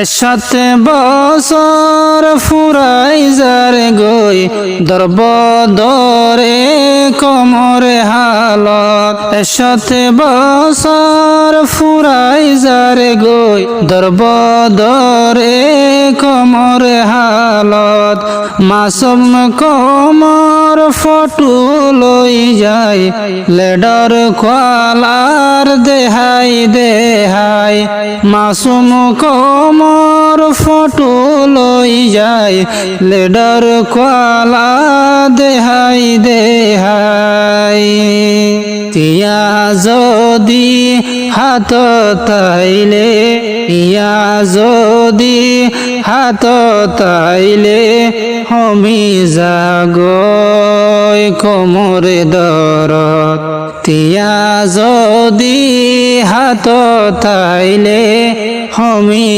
এসাতে বছর ফুরাই যারে গই দরব দরে কমরে হালত এসাতে বছর ফুরাই যারে গই দরব দরে কমরে হালত মাসুম কমর ফটু লই যায় লেডর কোয়ালার দেহাই দেহাই মাসুম কমর ফটু লই যায় লেডর কোয়ালা দেহাই দেহাই তিয়া যদি হাত তাইলে ইয়া যদি হাত তাইলে হমি জাগয় কোমরে দরদ তিয়া যদি হাত তাইলে হমি